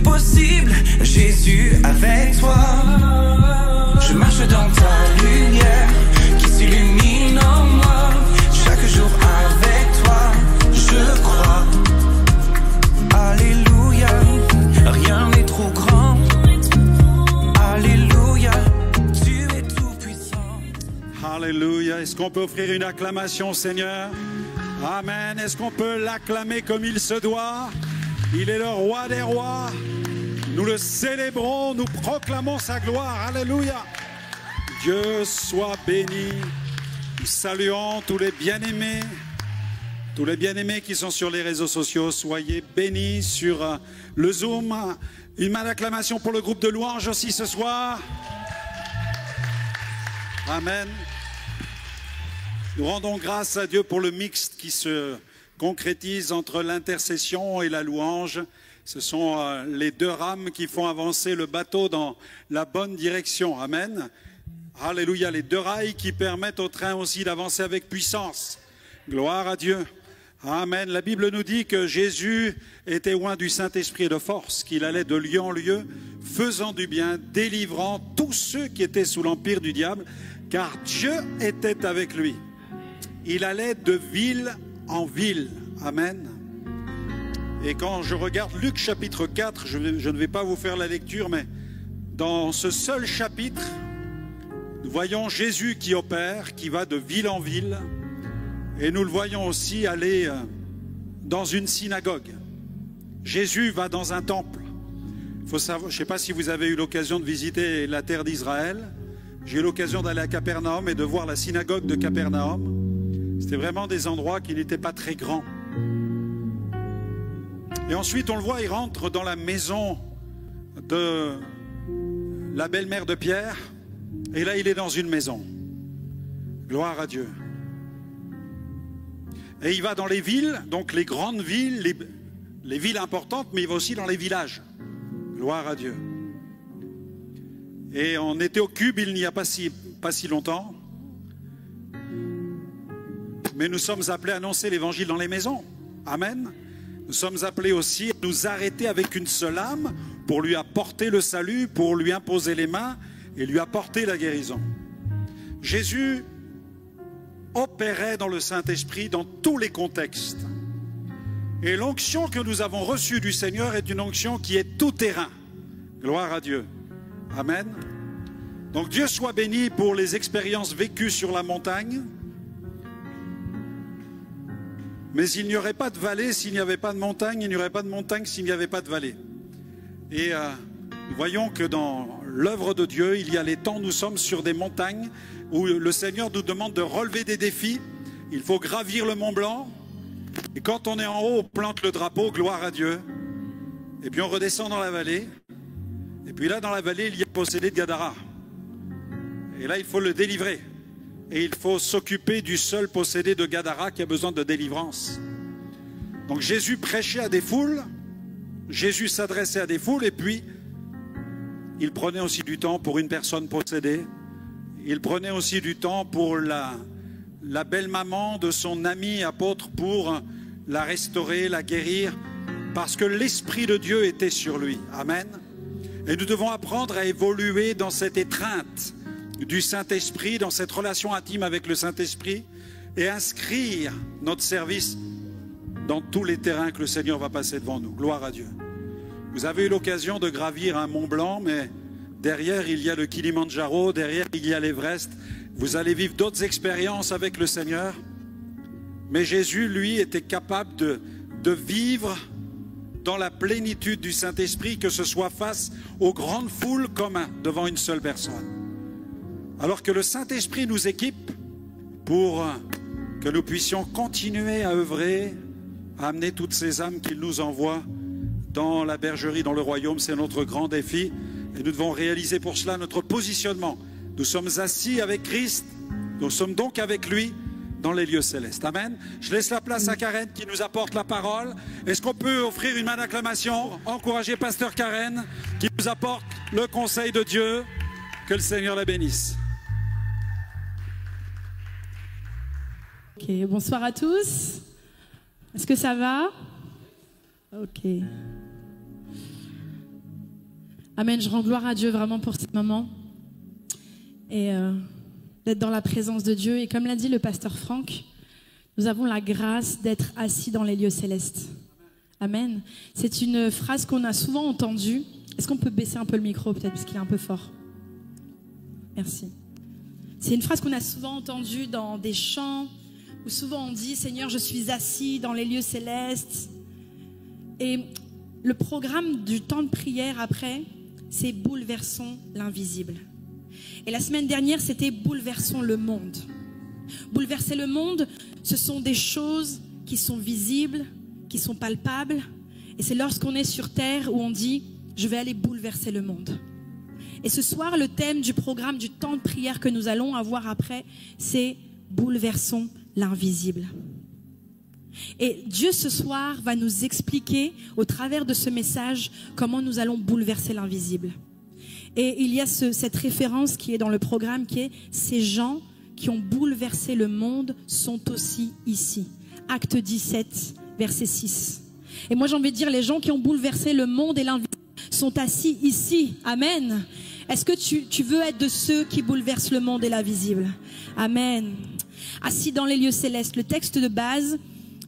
est possible, Jésus avec toi. Je marche dans ta lumière qui s'illumine en moi. Chaque jour avec toi, je crois. Alléluia, rien n'est trop grand. Alléluia, tu es tout puissant. Alléluia, est-ce qu'on peut offrir une acclamation au Seigneur? Amen, est-ce qu'on peut l'acclamer comme il se doit? Il est le roi des rois. Nous le célébrons, nous proclamons sa gloire. Alléluia. Dieu soit béni. Nous saluons tous les bien-aimés qui sont sur les réseaux sociaux. Soyez bénis sur le Zoom. Une main d'acclamation pour le groupe de louanges aussi ce soir. Amen. Nous rendons grâce à Dieu pour le mixte qui se concrétise entre l'intercession et la louange. Ce sont les deux rames qui font avancer le bateau dans la bonne direction. Amen. Alléluia. Les deux rails qui permettent au train aussi d'avancer avec puissance. Gloire à Dieu. Amen. La Bible nous dit que Jésus était oint du Saint-Esprit et de force, qu'il allait de lieu en lieu, faisant du bien, délivrant tous ceux qui étaient sous l'empire du diable, car Dieu était avec lui. Il allait de ville en ville. Amen. Et quand je regarde Luc chapitre 4, je ne vais pas vous faire la lecture, mais dans ce seul chapitre, nous voyons Jésus qui opère, qui va de ville en ville, et nous le voyons aussi aller dans une synagogue. Jésus va dans un temple. Faut savoir, je ne sais pas si vous avez eu l'occasion de visiter la terre d'Israël. J'ai eu l'occasion d'aller à Capernaum et de voir la synagogue de Capernaum. C'était vraiment des endroits qui n'étaient pas très grands. Et ensuite, on le voit, il rentre dans la maison de la belle-mère de Pierre. Et là, il est dans une maison. Gloire à Dieu. Et il va dans les villes, donc les grandes villes, les villes importantes, mais il va aussi dans les villages. Gloire à Dieu. Et on était au Cube il n'y a pas si longtemps. Mais nous sommes appelés à annoncer l'évangile dans les maisons. Amen. Nous sommes appelés aussi à nous arrêter avec une seule âme pour lui apporter le salut, pour lui imposer les mains et lui apporter la guérison. Jésus opérait dans le Saint-Esprit dans tous les contextes. Et l'onction que nous avons reçue du Seigneur est une onction qui est tout terrain. Gloire à Dieu. Amen. Donc Dieu soit béni pour les expériences vécues sur la montagne. Mais il n'y aurait pas de vallée s'il n'y avait pas de montagne, il n'y aurait pas de montagne s'il n'y avait pas de vallée. Et nous voyons que dans l'œuvre de Dieu, il y a les temps où nous sommes sur des montagnes où le Seigneur nous demande de relever des défis. Il faut gravir le Mont Blanc. Et quand on est en haut, on plante le drapeau, gloire à Dieu. Et puis on redescend dans la vallée. Et puis là, dans la vallée, il y a le possédé de Gadara. Et là, il faut le délivrer. Et il faut s'occuper du seul possédé de Gadara qui a besoin de délivrance. Donc Jésus prêchait à des foules, Jésus s'adressait à des foules, et puis il prenait aussi du temps pour une personne possédée. Il prenait aussi du temps pour la belle-maman de son ami apôtre pour la restaurer, la guérir, parce que l'Esprit de Dieu était sur lui. Amen. Et nous devons apprendre à évoluer dans cette étreinte du Saint-Esprit, dans cette relation intime avec le Saint-Esprit, et inscrire notre service dans tous les terrains que le Seigneur va passer devant nous. Gloire à Dieu. Vous avez eu l'occasion de gravir un Mont Blanc, mais derrière il y a le Kilimandjaro, derrière il y a l'Everest. Vous allez vivre d'autres expériences avec le Seigneur. Mais Jésus, lui, était capable de vivre dans la plénitude du Saint-Esprit, que ce soit face aux grandes foules comme devant une seule personne. Alors que le Saint-Esprit nous équipe pour que nous puissions continuer à œuvrer, à amener toutes ces âmes qu'il nous envoie dans la bergerie, dans le royaume. C'est notre grand défi et nous devons réaliser pour cela notre positionnement. Nous sommes assis avec Christ, nous sommes donc avec lui dans les lieux célestes. Amen. Je laisse la place à Karen qui nous apporte la parole. Est-ce qu'on peut offrir une main d'acclamation, encourager Pasteur Karen qui nous apporte le conseil de Dieu? Que le Seigneur la bénisse. Ok, bonsoir à tous. Est-ce que ça va? Ok. Amen. Je rends gloire à Dieu vraiment pour ce moment et d'être dans la présence de Dieu. Et comme l'a dit le pasteur Franck, nous avons la grâce d'être assis dans les lieux célestes. Amen. C'est une phrase qu'on a souvent entendue. Est-ce qu'on peut baisser un peu le micro peut-être parce qu'il est un peu fort? Merci. C'est une phrase qu'on a souvent entendue dans des chants où souvent on dit « Seigneur, je suis assis dans les lieux célestes ». Et le programme du temps de prière après, c'est « Bouleversons l'invisible ». Et la semaine dernière, c'était « Bouleversons le monde ». Bouleverser le monde, ce sont des choses qui sont visibles, qui sont palpables. Et c'est lorsqu'on est sur terre où on dit « Je vais aller bouleverser le monde ». Et ce soir, le thème du programme du temps de prière que nous allons avoir après, c'est « Bouleversons l'invisible ». Et Dieu ce soir va nous expliquer au travers de ce message comment nous allons bouleverser l'invisible. Et il y a cette référence qui est dans le programme qui est « Ces gens qui ont bouleversé le monde sont aussi ici ». Acte 17, verset 6. Et moi j'ai envie de dire, les gens qui ont bouleversé le monde et l'invisible sont assis ici. Amen. Est-ce que tu veux être de ceux qui bouleversent le monde et l'invisible? Amen. Assis dans les lieux célestes. Le texte de base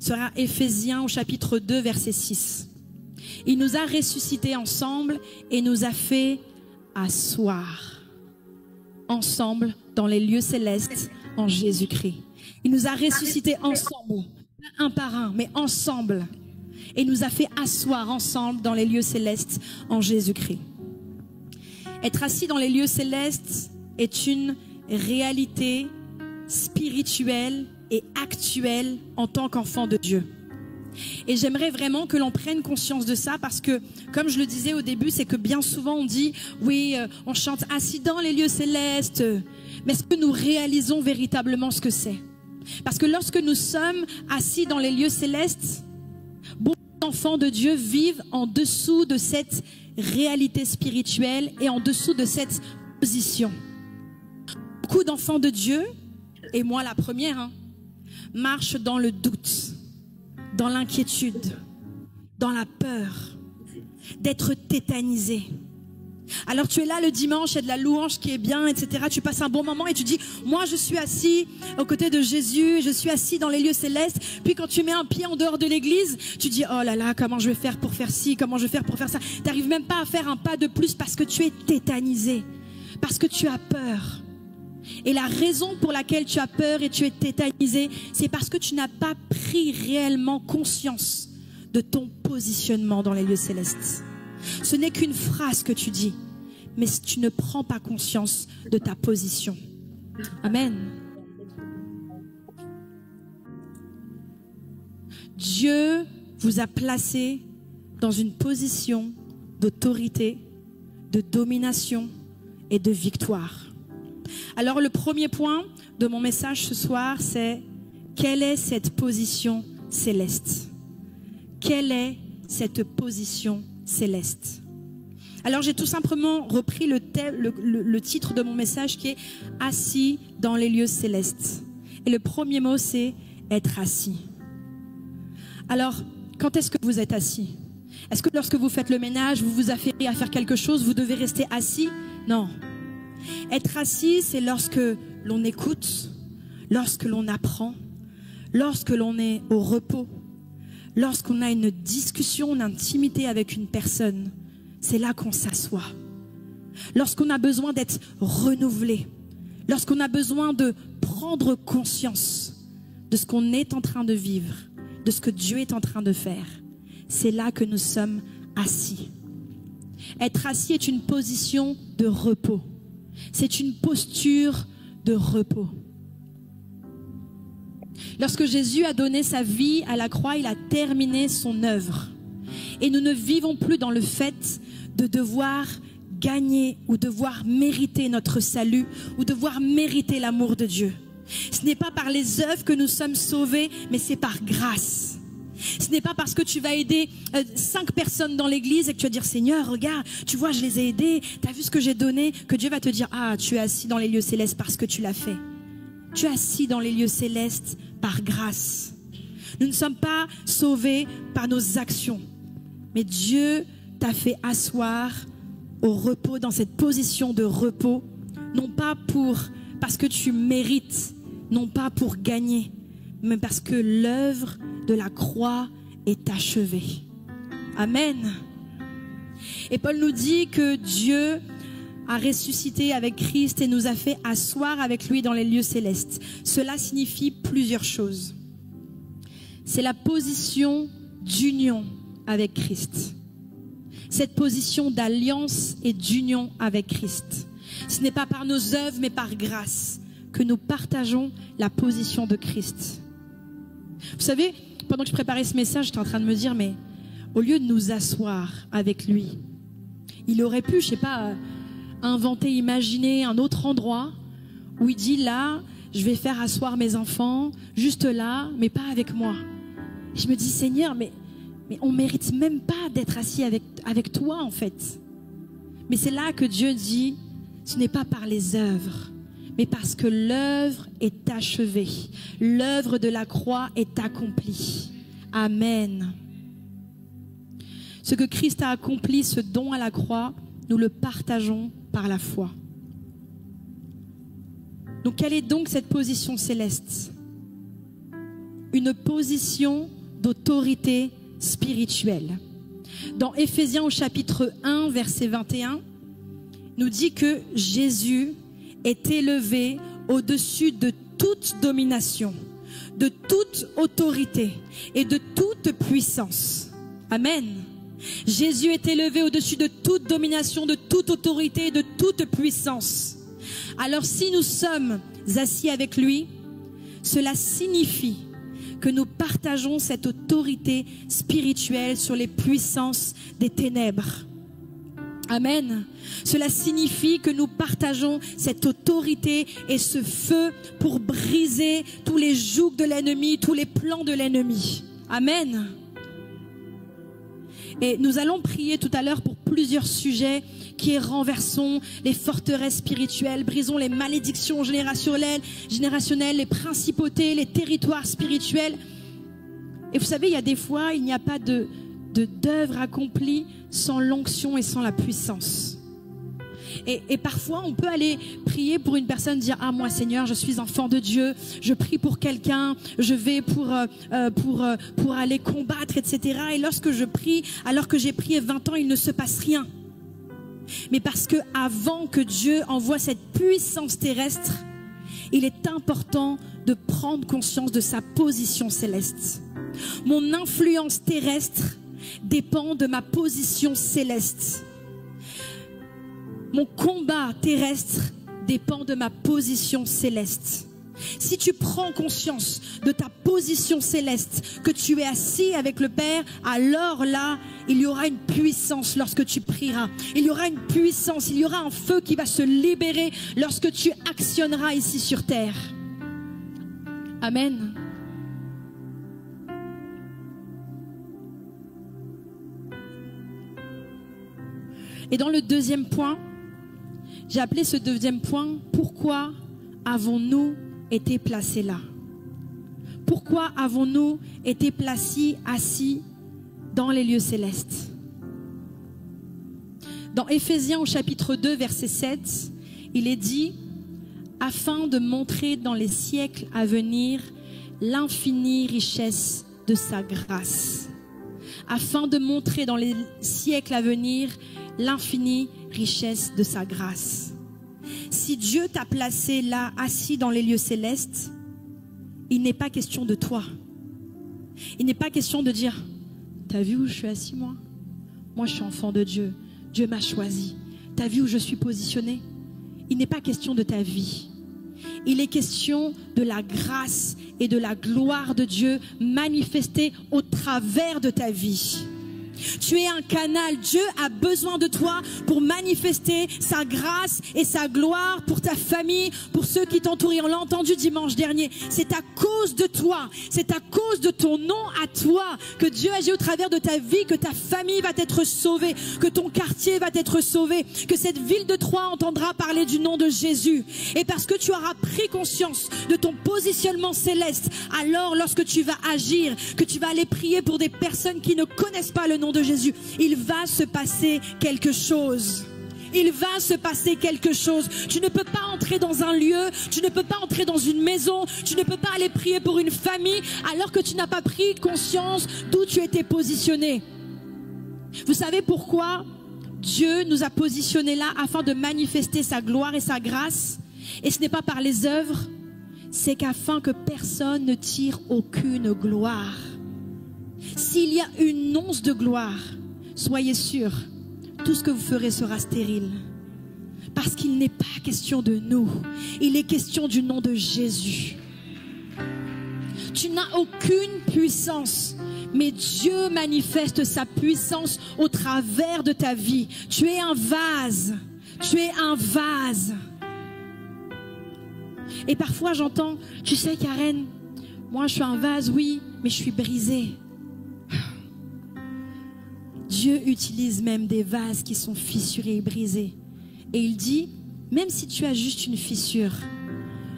sera Éphésiens au chapitre 2, verset 6. Il nous a ressuscités ensemble et nous a fait asseoir ensemble dans les lieux célestes en Jésus-Christ. Il nous a ressuscités ensemble, pas un par un, mais ensemble. Et nous a fait asseoir ensemble dans les lieux célestes en Jésus-Christ. Être assis dans les lieux célestes est une réalité spirituelle et actuelle en tant qu'enfant de Dieu. Et j'aimerais vraiment que l'on prenne conscience de ça parce que, comme je le disais au début, c'est que bien souvent on dit, oui, on chante assis dans les lieux célestes, mais est-ce que nous réalisons véritablement ce que c'est? Parce que lorsque nous sommes assis dans les lieux célestes, beaucoup d'enfants de Dieu vivent en dessous de cette réalité spirituelle et en dessous de cette position. Beaucoup d'enfants de Dieu, et moi la première, marchent dans le doute, dans l'inquiétude, dans la peur, d'être tétanisé. Alors tu es là le dimanche, il y a de la louange qui est bien, etc. Tu passes un bon moment et tu dis, moi je suis assis aux côtés de Jésus, je suis assis dans les lieux célestes. Puis quand tu mets un pied en dehors de l'église, tu dis, oh là là, comment je vais faire pour faire ci, comment je vais faire pour faire ça. Tu n'arrives même pas à faire un pas de plus parce que tu es tétanisé, parce que tu as peur. Et la raison pour laquelle tu as peur et tu es tétanisé, c'est parce que tu n'as pas pris réellement conscience de ton positionnement dans les lieux célestes. Ce n'est qu'une phrase que tu dis, mais tu ne prends pas conscience de ta position. Amen. Dieu vous a placé dans une position d'autorité, de domination et de victoire. Alors le premier point de mon message ce soir, c'est quelle est cette position céleste? Quelle est cette position céleste? Alors j'ai tout simplement repris le titre de mon message qui est assis dans les lieux célestes. Et le premier mot c'est être assis. Alors quand est-ce que vous êtes assis? Est-ce que lorsque vous faites le ménage, vous vous affairez à faire quelque chose, vous devez rester assis? Non. Être assis, c'est lorsque l'on écoute, lorsque l'on apprend, lorsque l'on est au repos, lorsqu'on a une discussion, une intimité avec une personne. C'est là qu'on s'assoit. Lorsqu'on a besoin d'être renouvelé, lorsqu'on a besoin de prendre conscience de ce qu'on est en train de vivre, de ce que Dieu est en train de faire, c'est là que nous sommes assis. Être assis est une position de repos. C'est une posture de repos. Lorsque Jésus a donné sa vie à la croix, il a terminé son œuvre. Et nous ne vivons plus dans le fait de devoir gagner ou devoir mériter notre salut ou devoir mériter l'amour de Dieu. Ce n'est pas par les œuvres que nous sommes sauvés, mais c'est par grâce. Ce n'est pas parce que tu vas aider 5 personnes dans l'église et que tu vas dire, Seigneur, regarde, tu vois, je les ai aidés, tu as vu ce que j'ai donné, que Dieu va te dire, ah, tu es assis dans les lieux célestes parce que tu l'as fait. Tu es assis dans les lieux célestes par grâce. Nous ne sommes pas sauvés par nos actions, mais Dieu t'a fait asseoir au repos, dans cette position de repos, non pas parce que tu mérites, non pas pour gagner, mais parce que l'œuvre de la croix est achevée. Amen. Et Paul nous dit que Dieu a ressuscité avec Christ et nous a fait asseoir avec lui dans les lieux célestes. Cela signifie plusieurs choses. C'est la position d'union avec Christ. Cette position d'alliance et d'union avec Christ. Ce n'est pas par nos œuvres, mais par grâce que nous partageons la position de Christ. Vous savez, pendant que je préparais ce message, j'étais en train de me dire, mais au lieu de nous asseoir avec lui, il aurait pu, je sais pas, inventer, imaginer un autre endroit où il dit, là, je vais faire asseoir mes enfants, juste là, mais pas avec moi. Et je me dis, Seigneur, mais on ne mérite même pas d'être assis avec toi, en fait. Mais c'est là que Dieu dit, ce n'est pas par les œuvres, mais parce que l'œuvre est achevée. L'œuvre de la croix est accomplie. Amen. Ce que Christ a accompli, ce don à la croix, nous le partageons par la foi. Donc, quelle est donc cette position céleste? Une position d'autorité spirituelle. Dans Éphésiens au chapitre 1, verset 21, nous dit que Jésus est élevé au-dessus de toute domination, de toute autorité et de toute puissance. Amen. Jésus est élevé au-dessus de toute domination, de toute autorité et de toute puissance. Alors si nous sommes assis avec lui, cela signifie que nous partageons cette autorité spirituelle sur les puissances des ténèbres. Amen. Cela signifie que nous partageons cette autorité et ce feu pour briser tous les jougs de l'ennemi, tous les plans de l'ennemi. Amen. Et nous allons prier tout à l'heure pour plusieurs sujets qui est renversons les forteresses spirituelles, brisons les malédictions générationnelles, les principautés, les territoires spirituels. Et vous savez, il y a des fois, il n'y a pas d'œuvre accomplie sans l'onction et sans la puissance. Et parfois, on peut aller prier pour une personne, dire « Ah, moi, Seigneur, je suis enfant de Dieu, je prie pour quelqu'un, je vais pour aller combattre, etc. » Et lorsque je prie, alors que j'ai prié 20 ans, il ne se passe rien. Mais parce que avant que Dieu envoie cette puissance terrestre, il est important de prendre conscience de sa position céleste. Mon influence terrestre dépend de ma position céleste. Mon combat terrestre dépend de ma position céleste. Si tu prends conscience de ta position céleste, que tu es assis avec le Père, alors là, il y aura une puissance lorsque tu prieras. Il y aura une puissance, il y aura un feu qui va se libérer lorsque tu actionneras ici sur terre. Amen. Et dans le deuxième point, j'ai appelé ce deuxième point, pourquoi avons-nous été placés là? Pourquoi avons-nous été placés assis dans les lieux célestes? Dans Éphésiens au chapitre 2, verset 7, il est dit « Afin de montrer dans les siècles à venir l'infinie richesse de sa grâce. » Afin de montrer dans les siècles à venir l'infinie richesse de sa grâce. Si Dieu t'a placé là, assis dans les lieux célestes, il n'est pas question de toi. Il n'est pas question de dire, t'as vu où je suis assis moi? Moi je suis enfant de Dieu. Dieu m'a choisi. T'as vu où je suis positionné? Il n'est pas question de ta vie. Il est question de la grâce et de la gloire de Dieu manifestée au travers de ta vie. Tu es un canal. Dieu a besoin de toi pour manifester sa grâce et sa gloire pour ta famille, pour ceux qui t'entourent. On l'a entendu dimanche dernier. C'est à cause de toi, c'est à cause de ton nom à toi que Dieu agit au travers de ta vie, que ta famille va être sauvée, que ton quartier va être sauvé, que cette ville de Troyes entendra parler du nom de Jésus. Et parce que tu auras pris conscience de ton positionnement céleste, alors lorsque tu vas agir, que tu vas aller prier pour des personnes qui ne connaissent pas le nom de Jésus, il va se passer quelque chose. il va se passer quelque chose. Tu ne peux pas entrer dans un lieu, tu ne peux pas entrer dans une maison, tu ne peux pas aller prier pour une famille alors que tu n'as pas pris conscience d'où tu étais positionné. Vous savez pourquoi Dieu nous a positionnés là afin de manifester sa gloire et sa grâce? Et ce n'est pas par les œuvres, c'est qu'afin que personne ne tire aucune gloire. S'il y a une once de gloire, soyez sûrs, tout ce que vous ferez sera stérile. Parce qu'il n'est pas question de nous, il est question du nom de Jésus. Tu n'as aucune puissance, mais Dieu manifeste sa puissance au travers de ta vie. Tu es un vase, tu es un vase. Et parfois j'entends, tu sais Karen, moi je suis un vase, oui, mais je suis brisée. Dieu utilise même des vases qui sont fissurés et brisés. Et il dit, même si tu as juste une fissure,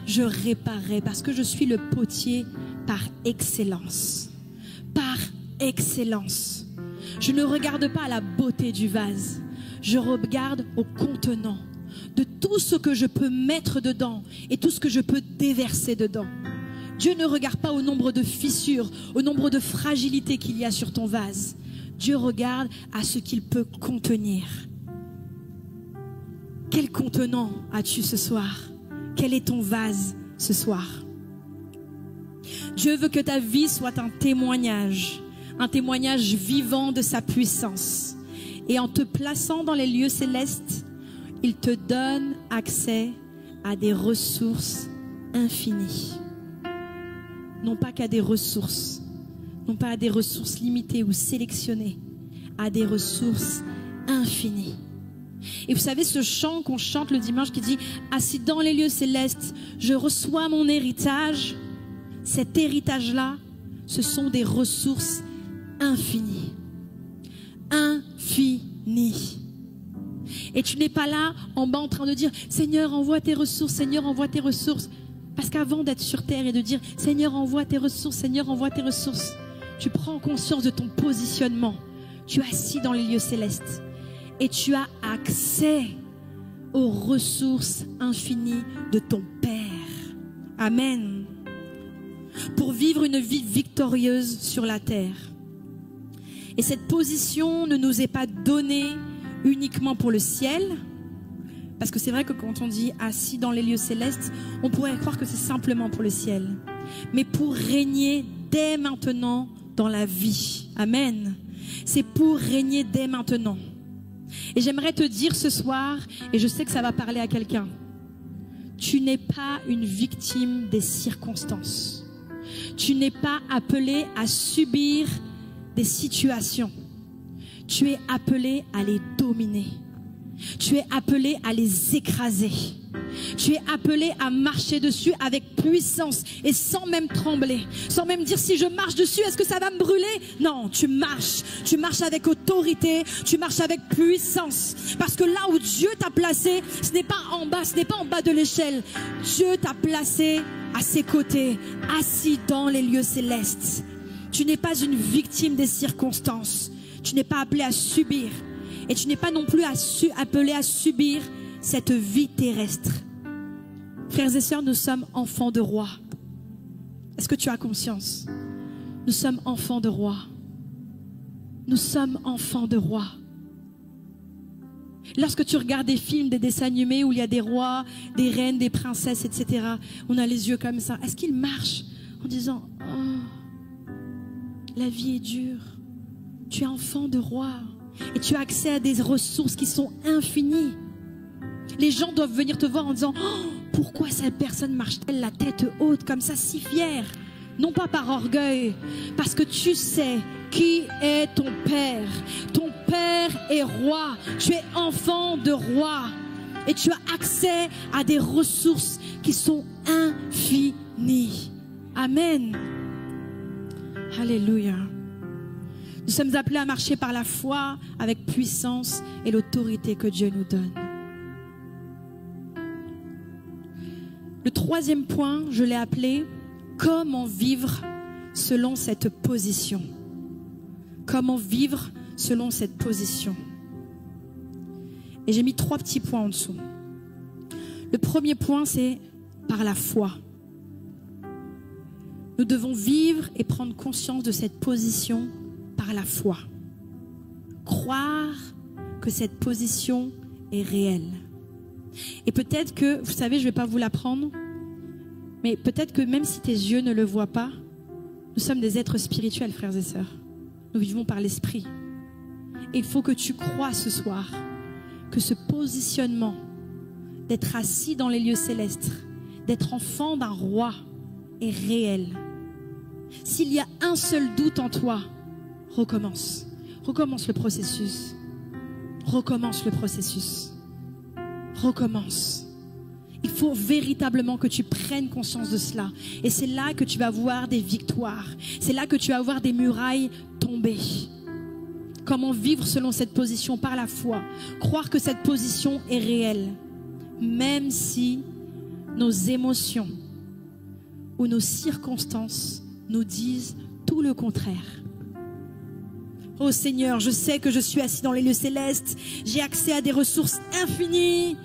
je réparerai parce que je suis le potier par excellence. Par excellence. Je ne regarde pas à la beauté du vase, je regarde au contenant de tout ce que je peux mettre dedans et tout ce que je peux déverser dedans. Dieu ne regarde pas au nombre de fissures, au nombre de fragilités qu'il y a sur ton vase. Dieu regarde à ce qu'il peut contenir. Quel contenant as-tu ce soir? Quel est ton vase ce soir? Dieu veut que ta vie soit un témoignage vivant de sa puissance. Et en te plaçant dans les lieux célestes, il te donne accès à des ressources infinies. Non pas qu'à des ressources, non pas à des ressources limitées ou sélectionnées, à des ressources infinies. Et vous savez ce chant qu'on chante le dimanche qui dit « Assis dans les lieux célestes, je reçois mon héritage ». Cet héritage-là, ce sont des ressources infinies. Infinies. Et tu n'es pas là en bas en train de dire « Seigneur, envoie tes ressources, Seigneur, envoie tes ressources ». Parce qu'avant d'être sur terre et de dire « Seigneur, envoie tes ressources, Seigneur, envoie tes ressources », tu prends conscience de ton positionnement. Tu es assis dans les lieux célestes et tu as accès aux ressources infinies de ton Père. Amen. Pour vivre une vie victorieuse sur la terre. Et cette position ne nous est pas donnée uniquement pour le ciel, parce que c'est vrai que quand on dit assis dans les lieux célestes, on pourrait croire que c'est simplement pour le ciel, mais pour régner dès maintenant dans la vie. Amen. C'est pour régner dès maintenant. Et j'aimerais te dire ce soir, et je sais que ça va parler à quelqu'un, tu n'es pas une victime des circonstances. Tu n'es pas appelé à subir des situations. Tu es appelé à les dominer. Tu es appelé à les écraser. Tu es appelé à marcher dessus avec puissance et sans même trembler. Sans même dire si je marche dessus, est-ce que ça va me brûler? Non, tu marches. Tu marches avec autorité, tu marches avec puissance. Parce que là où Dieu t'a placé, ce n'est pas en bas, ce n'est pas en bas de l'échelle. Dieu t'a placé à ses côtés, assis dans les lieux célestes. Tu n'es pas une victime des circonstances. Tu n'es pas appelé à subir. Et tu n'es pas non plus appelé à subir cette vie terrestre. Frères et sœurs, nous sommes enfants de roi. Est-ce que tu as conscience? Nous sommes enfants de roi. Nous sommes enfants de roi. Lorsque tu regardes des films, des dessins animés où il y a des rois, des reines, des princesses, etc., on a les yeux comme ça. Est-ce qu'ils marchent en disant « Oh, la vie est dure. Tu es enfant de roi. » Et tu as accès à des ressources qui sont infinies. Les gens doivent venir te voir en disant oh, pourquoi cette personne marche-t-elle la tête haute comme ça, si fière? Non pas par orgueil, parce que tu sais qui est ton Père. Ton Père est roi. Tu es enfant de roi. Et tu as accès à des ressources qui sont infinies. Amen. Alléluia. Nous sommes appelés à marcher par la foi avec puissance et l'autorité que Dieu nous donne. Le troisième point, je l'ai appelé « Comment vivre selon cette position ?» Comment vivre selon cette position? Et j'ai mis 3 petits points en dessous. Le premier point, c'est par la foi. Nous devons vivre et prendre conscience de cette position par la foi. Croire que cette position est réelle. Et peut-être que, vous savez, je ne vais pas vous l'apprendre, mais peut-être que même si tes yeux ne le voient pas, nous sommes des êtres spirituels, frères et sœurs. Nous vivons par l'esprit. Et il faut que tu crois ce soir que ce positionnement d'être assis dans les lieux célestes, d'être enfant d'un roi est réel. S'il y a un seul doute en toi, recommence. Recommence le processus. Recommence le processus. Recommence. Il faut véritablement que tu prennes conscience de cela. Et c'est là que tu vas voir des victoires. C'est là que tu vas voir des murailles tomber. Comment vivre selon cette position par la foi. Croire que cette position est réelle. Même si nos émotions ou nos circonstances nous disent tout le contraire. Oh Seigneur, je sais que je suis assis dans les lieux célestes. J'ai accès à des ressources infinies.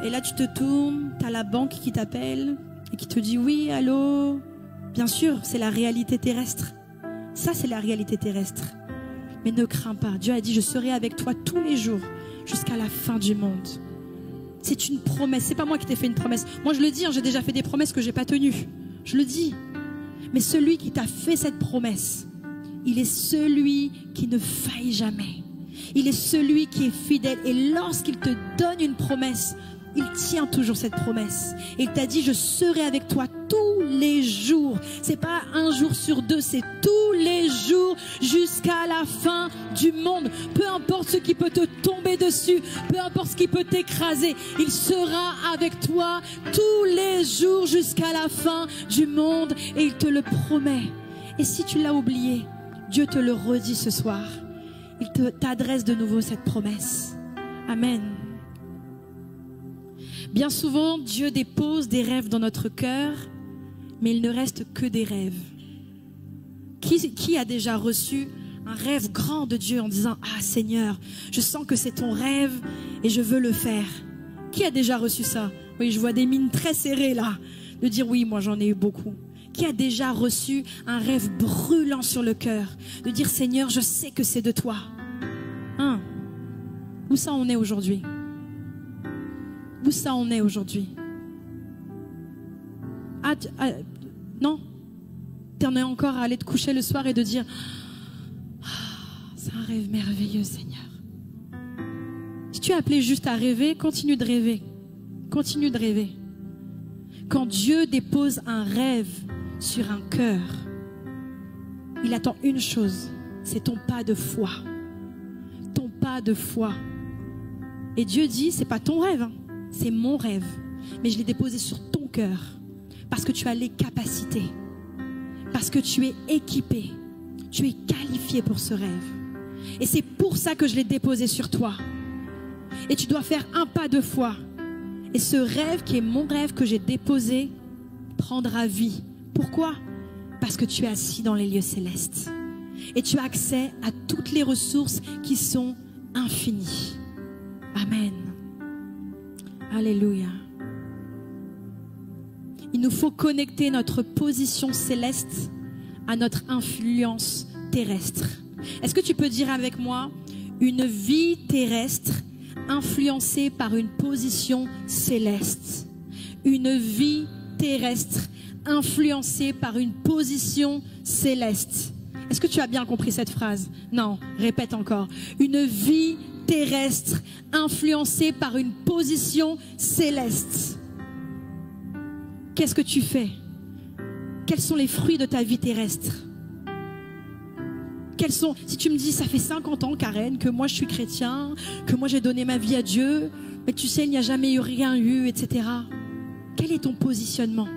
Et là tu te tournes, tu as la banque qui t'appelle et qui te dit oui, allô. Bien sûr, c'est la réalité terrestre. Ça, c'est la réalité terrestre. Mais ne crains pas. Dieu a dit, je serai avec toi tous les jours jusqu'à la fin du monde. C'est une promesse. C'est pas moi qui t'ai fait une promesse. Moi, je le dis, hein, j'ai déjà fait des promesses que j'ai pas tenues. Je le dis. Mais celui qui t'a fait cette promesse, il est celui qui ne faille jamais. Il est celui qui est fidèle. Et lorsqu'il te donne une promesse, il tient toujours cette promesse. Et il t'a dit, je serai avec toi tous les jours. C'est pas un jour sur deux, c'est tous les jours jusqu'à la fin du monde. Peu importe ce qui peut te tomber dessus, peu importe ce qui peut t'écraser, il sera avec toi tous les jours jusqu'à la fin du monde. Et il te le promet. Et si tu l'as oublié, Dieu te le redit ce soir. Il t'adresse de nouveau cette promesse. Amen. Bien souvent, Dieu dépose des rêves dans notre cœur, mais il ne reste que des rêves. Qui a déjà reçu un rêve grand de Dieu en disant « Ah Seigneur, je sens que c'est ton rêve et je veux le faire ». Qui a déjà reçu ça? Oui, je vois des mines très serrées là, de dire « Oui, moi j'en ai eu beaucoup ». Qui a déjà reçu un rêve brûlant sur le cœur, de dire « Seigneur, je sais que c'est de toi ». Hein? Où ça on est aujourd'hui? Où ça on est aujourd'hui? Non? T'en es encore à aller te coucher le soir et de dire c'est un rêve merveilleux, Seigneur. Si tu es appelé juste à rêver, continue de rêver. Continue de rêver. Quand Dieu dépose un rêve sur un cœur, il attend une chose, c'est ton pas de foi. Ton pas de foi. Et Dieu dit, c'est pas ton rêve, hein, c'est mon rêve. Mais je l'ai déposé sur ton cœur. Parce que tu as les capacités. Parce que tu es équipé. Tu es qualifié pour ce rêve. Et c'est pour ça que je l'ai déposé sur toi. Et tu dois faire un pas de foi. Et ce rêve qui est mon rêve que j'ai déposé prendra vie. Pourquoi? Parce que tu es assis dans les lieux célestes. Et tu as accès à toutes les ressources qui sont infinies. Amen. Alléluia. Il nous faut connecter notre position céleste à notre influence terrestre. Est-ce que tu peux dire avec moi une vie terrestre influencée par une position céleste? Une vie terrestre influencée par une position céleste. Est-ce que tu as bien compris cette phrase? Non, répète encore. Une vie terrestre influencée par une position céleste. Qu'est-ce que tu fais? Quels sont les fruits de ta vie terrestre? Quels sont, si tu me dis, ça fait 50 ans, Karen, que moi je suis chrétien, que moi j'ai donné ma vie à Dieu, mais tu sais, il n'y a jamais eu rien eu, etc. Quel est ton positionnement?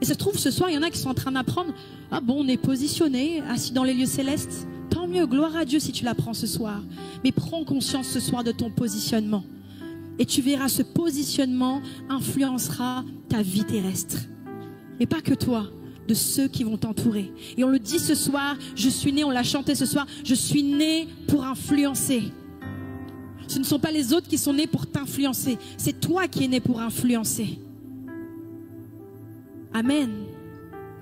Et ça se trouve, ce soir, il y en a qui sont en train d'apprendre, ah bon, on est positionné, assis dans les lieux célestes. Tant mieux, gloire à Dieu si tu l'apprends ce soir. Mais prends conscience ce soir de ton positionnement. Et tu verras, ce positionnement influencera ta vie terrestre. Et pas que toi, de ceux qui vont t'entourer. Et on le dit ce soir, je suis né, on l'a chanté ce soir, je suis né pour influencer. Ce ne sont pas les autres qui sont nés pour t'influencer. C'est toi qui es né pour influencer. Amen.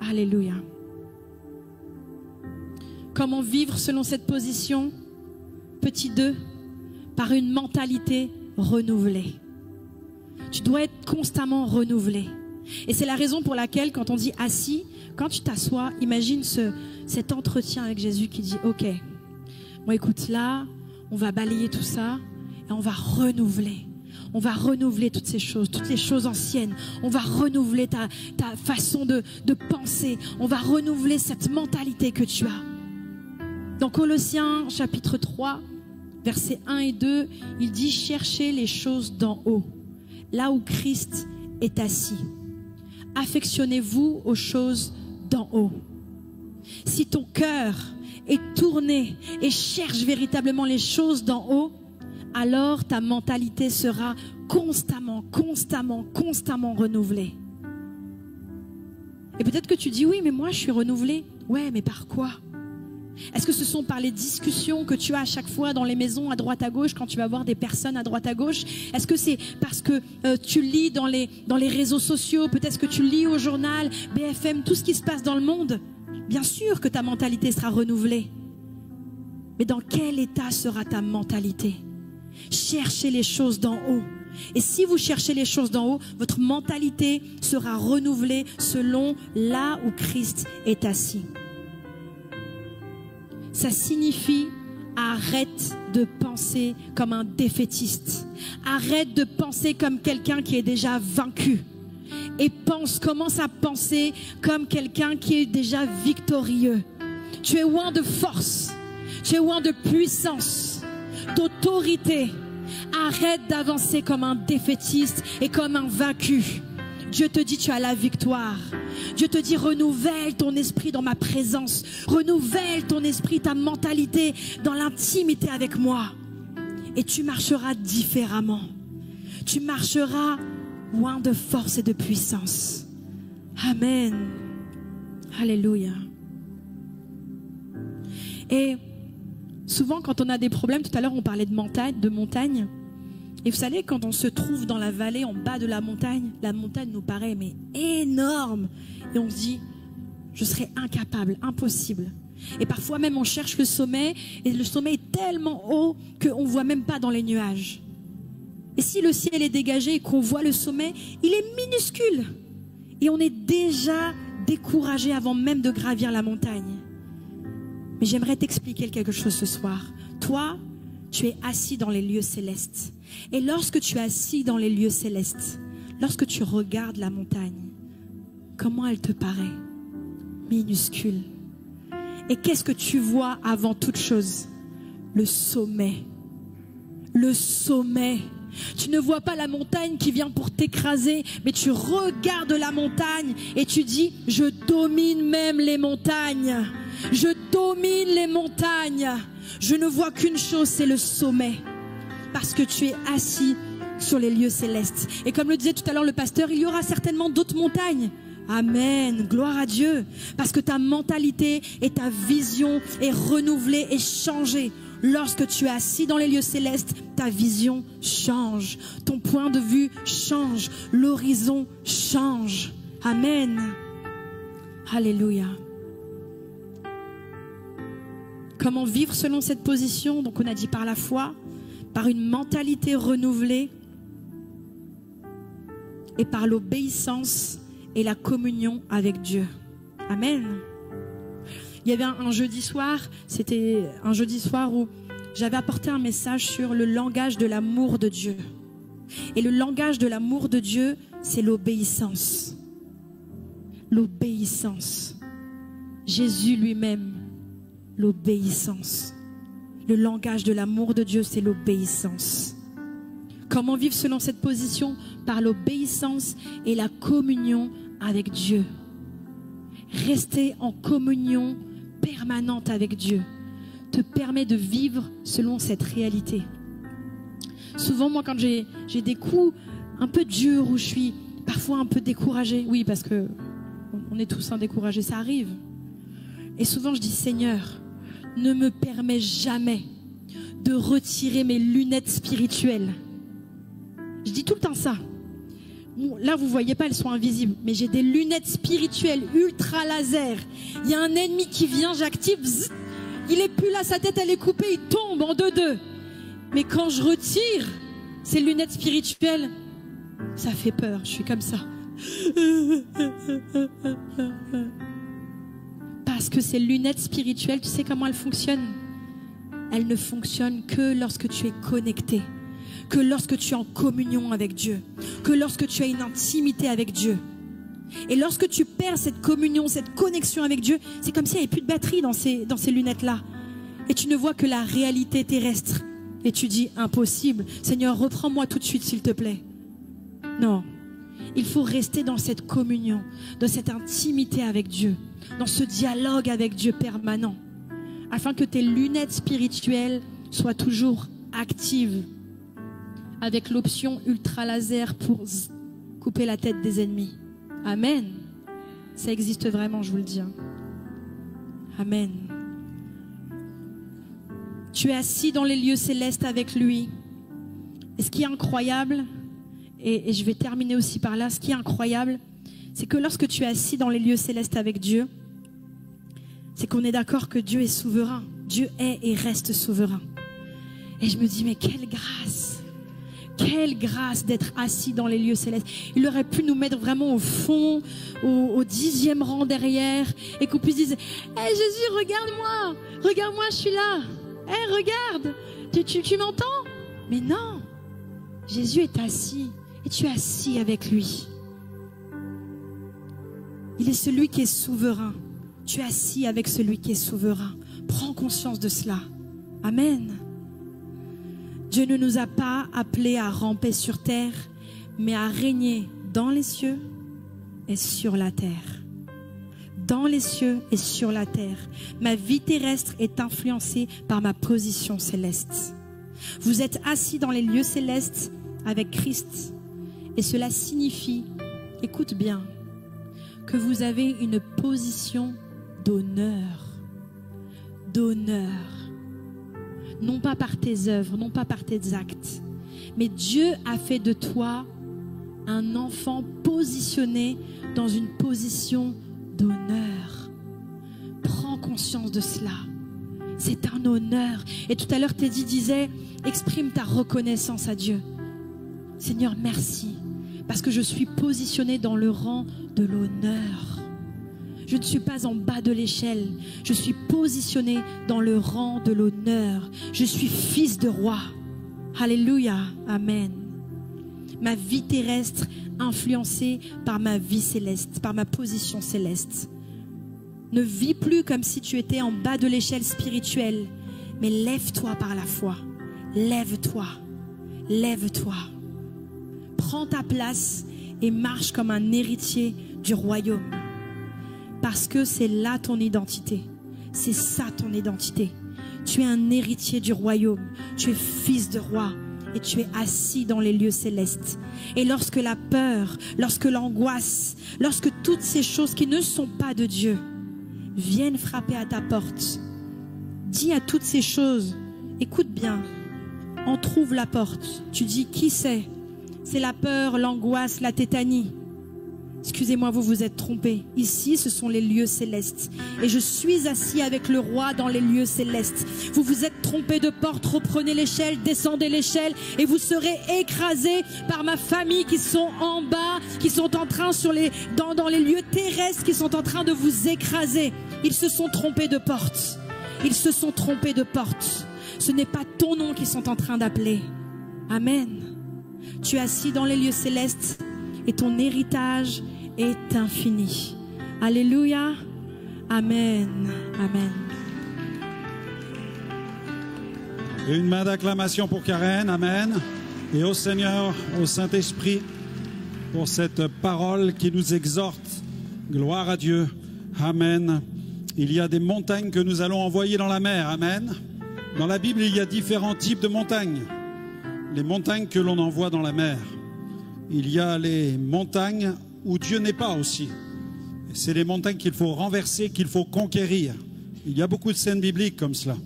Alléluia. Comment vivre selon cette position? Petit 2, par une mentalité renouvelée. Tu dois être constamment renouvelé. Et c'est la raison pour laquelle, quand on dit assis, quand tu t'assois, imagine cet entretien avec Jésus qui dit, ok, bon écoute, là, on va balayer tout ça et on va renouveler. On va renouveler toutes ces choses, toutes les choses anciennes. On va renouveler ta façon de penser. On va renouveler cette mentalité que tu as. Dans Colossiens chapitre 3, versets 1 et 2, il dit « Cherchez les choses d'en haut, là où Christ est assis. Affectionnez-vous aux choses d'en haut. » Si ton cœur est tourné et cherche véritablement les choses d'en haut, alors ta mentalité sera constamment renouvelée. Et peut-être que tu dis, oui, mais moi je suis renouvelée. Ouais, mais par quoi? Est-ce que ce sont par les discussions que tu as à chaque fois dans les maisons à droite à gauche quand tu vas voir des personnes à droite à gauche? Est-ce que c'est parce que tu lis dans les réseaux sociaux? Peut-être que tu lis au journal, BFM, tout ce qui se passe dans le monde? Bien sûr que ta mentalité sera renouvelée. Mais dans quel état sera ta mentalité? Cherchez les choses d'en haut. Et si vous cherchez les choses d'en haut, votre mentalité sera renouvelée selon là où Christ est assis. Ça signifie arrête de penser comme un défaitiste. Arrête de penser comme quelqu'un qui est déjà vaincu. Et commence à penser comme quelqu'un qui est déjà victorieux. Tu es oint de force. Tu es oint de puissance, d'autorité. Arrête d'avancer comme un défaitiste et comme un vaincu. Dieu te dit, tu as la victoire. Dieu te dit, renouvelle ton esprit dans ma présence. Renouvelle ton esprit, ta mentalité dans l'intimité avec moi. Et tu marcheras différemment. Tu marcheras oint de force et de puissance. Amen. Alléluia. Et souvent, quand on a des problèmes, tout à l'heure on parlait de montagne. Et vous savez, quand on se trouve dans la vallée, en bas de la montagne nous paraît mais énorme. Et on se dit, je serais incapable, impossible. Et parfois même on cherche le sommet, et le sommet est tellement haut qu'on ne voit même pas dans les nuages. Et si le ciel est dégagé et qu'on voit le sommet, il est minuscule. Et on est déjà découragé avant même de gravir la montagne. Mais j'aimerais t'expliquer quelque chose ce soir. Toi, tu es assis dans les lieux célestes. Et lorsque tu es assis dans les lieux célestes, lorsque tu regardes la montagne, comment elle te paraît? Minuscule. Et qu'est-ce que tu vois avant toute chose? Le sommet. Le sommet. Tu ne vois pas la montagne qui vient pour t'écraser, mais tu regardes la montagne et tu dis, je domine même les montagnes. Je domine les montagnes. Je ne vois qu'une chose, c'est le sommet. Parce que tu es assis sur les lieux célestes. Et comme le disait tout à l'heure le pasteur, il y aura certainement d'autres montagnes. Amen, gloire à Dieu. Parce que ta mentalité et ta vision est renouvelée et changée. Lorsque tu es assis dans les lieux célestes, ta vision change. Ton point de vue change. L'horizon change. Amen. Alléluia. Comment vivre selon cette position? Donc on a dit par la foi, par une mentalité renouvelée et par l'obéissance et la communion avec Dieu. Amen. Il y avait un jeudi soir, c'était un jeudi soir où j'avais apporté un message sur le langage de l'amour de Dieu. Et le langage de l'amour de Dieu, c'est l'obéissance. L'obéissance. Jésus lui-même, l'obéissance. Le langage de l'amour de Dieu, c'est l'obéissance. Comment vivre selon cette position? Par l'obéissance et la communion avec Dieu. Rester en communion permanente avec Dieu te permet de vivre selon cette réalité. Souvent, moi, quand j'ai des coups un peu durs où je suis parfois un peu découragée, oui, parce que on est tous découragés, ça arrive. Et souvent, je dis, Seigneur, ne me permets jamais de retirer mes lunettes spirituelles. Je dis tout le temps ça. Là, vous ne voyez pas, elles sont invisibles. Mais j'ai des lunettes spirituelles ultra laser. Il y a un ennemi qui vient, j'active. Il est plus là, sa tête, elle est coupée, il tombe en 2-2. Mais quand je retire ces lunettes spirituelles, ça fait peur. Je suis comme ça. Parce que ces lunettes spirituelles, tu sais comment elles fonctionnent? Elles ne fonctionnent que lorsque tu es connecté, que lorsque tu es en communion avec Dieu, que lorsque tu as une intimité avec Dieu. Et lorsque tu perds cette communion, cette connexion avec Dieu, c'est comme s'il n'y avait plus de batterie dans ces lunettes-là. Et tu ne vois que la réalité terrestre. Et tu dis, impossible. Seigneur, reprends-moi tout de suite, s'il te plaît. Non. Il faut rester dans cette communion, dans cette intimité avec Dieu, dans ce dialogue avec Dieu permanent, afin que tes lunettes spirituelles soient toujours actives, avec l'option ultra laser pour couper la tête des ennemis. Amen. Ça existe vraiment, je vous le dis. Amen. Tu es assis dans les lieux célestes avec lui. Et ce qui est incroyable, et je vais terminer aussi par là, ce qui est incroyable, c'est que lorsque tu es assis dans les lieux célestes avec Dieu, c'est qu'on est d'accord que Dieu est souverain. Dieu est et reste souverain. Et je me dis, mais quelle grâce d'être assis dans les lieux célestes. Il aurait pu nous mettre vraiment au fond, au 10e rang derrière, et qu'on puisse dire, hey Jésus, regarde-moi, je suis là. Hey, regarde, tu m'entends? Mais non, Jésus est assis, et tu es assis avec lui. Il est celui qui est souverain. Tu es assis avec celui qui est souverain. Prends conscience de cela. Amen. Dieu ne nous a pas appelés à ramper sur terre, mais à régner dans les cieux et sur la terre. Dans les cieux et sur la terre. Ma vie terrestre est influencée par ma position céleste. Vous êtes assis dans les lieux célestes avec Christ. Et cela signifie, écoute bien, que vous avez une position d'honneur. D'honneur. Non pas par tes œuvres, non pas par tes actes. Mais Dieu a fait de toi un enfant positionné dans une position d'honneur. Prends conscience de cela. C'est un honneur. Et tout à l'heure, Teddy disait, exprime ta reconnaissance à Dieu. Seigneur, merci. Parce que je suis positionné dans le rang de l'honneur. Je ne suis pas en bas de l'échelle. Je suis positionné dans le rang de l'honneur. Je suis fils de roi. Alléluia. Amen. Ma vie terrestre influencée par ma vie céleste, par ma position céleste. Ne vis plus comme si tu étais en bas de l'échelle spirituelle, mais lève-toi par la foi. Lève-toi. Lève-toi. Prends ta place et marche comme un héritier du royaume. Parce que c'est là ton identité. C'est ça ton identité. Tu es un héritier du royaume. Tu es fils de roi. Et tu es assis dans les lieux célestes. Et lorsque la peur, lorsque l'angoisse, lorsque toutes ces choses qui ne sont pas de Dieu viennent frapper à ta porte, dis à toutes ces choses, écoute bien, entrouvre la porte. Tu dis, qui c'est? C'est la peur, l'angoisse, la tétanie. Excusez-moi, vous vous êtes trompés. Ici, ce sont les lieux célestes. Et je suis assis avec le roi dans les lieux célestes. Vous vous êtes trompés de porte, reprenez l'échelle, descendez l'échelle et vous serez écrasés par ma famille qui sont en bas, qui sont en train dans les lieux terrestres, qui sont en train de vous écraser. Ils se sont trompés de porte. Ils se sont trompés de porte. Ce n'est pas ton nom qu'ils sont en train d'appeler. Amen. Tu es assis dans les lieux célestes et ton héritage est infini. Alléluia. Amen. Amen. Et une main d'acclamation pour Karen. Amen. Et au Seigneur, au Saint-Esprit, pour cette parole qui nous exhorte. Gloire à Dieu. Amen. Il y a des montagnes que nous allons envoyer dans la mer. Amen. Dans la Bible, il y a différents types de montagnes. Les montagnes que l'on envoie dans la mer. Il y a les montagnes où Dieu n'est pas aussi. C'est les montagnes qu'il faut renverser, qu'il faut conquérir. Il y a beaucoup de scènes bibliques comme cela,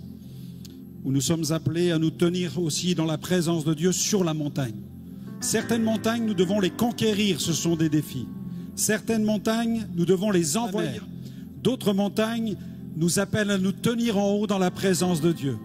où nous sommes appelés à nous tenir aussi dans la présence de Dieu sur la montagne. Certaines montagnes, nous devons les conquérir, ce sont des défis. Certaines montagnes, nous devons les envoyer. D'autres montagnes nous appellent à nous tenir en haut dans la présence de Dieu.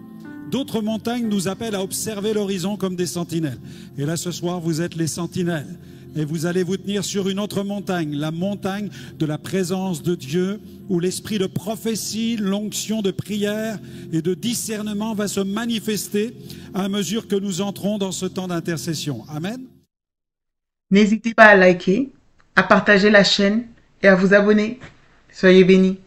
D'autres montagnes nous appellent à observer l'horizon comme des sentinelles. Et là, ce soir, vous êtes les sentinelles. Et vous allez vous tenir sur une autre montagne, la montagne de la présence de Dieu, où l'esprit de prophétie, l'onction de prière et de discernement va se manifester à mesure que nous entrons dans ce temps d'intercession. Amen. N'hésitez pas à liker, à partager la chaîne et à vous abonner. Soyez bénis.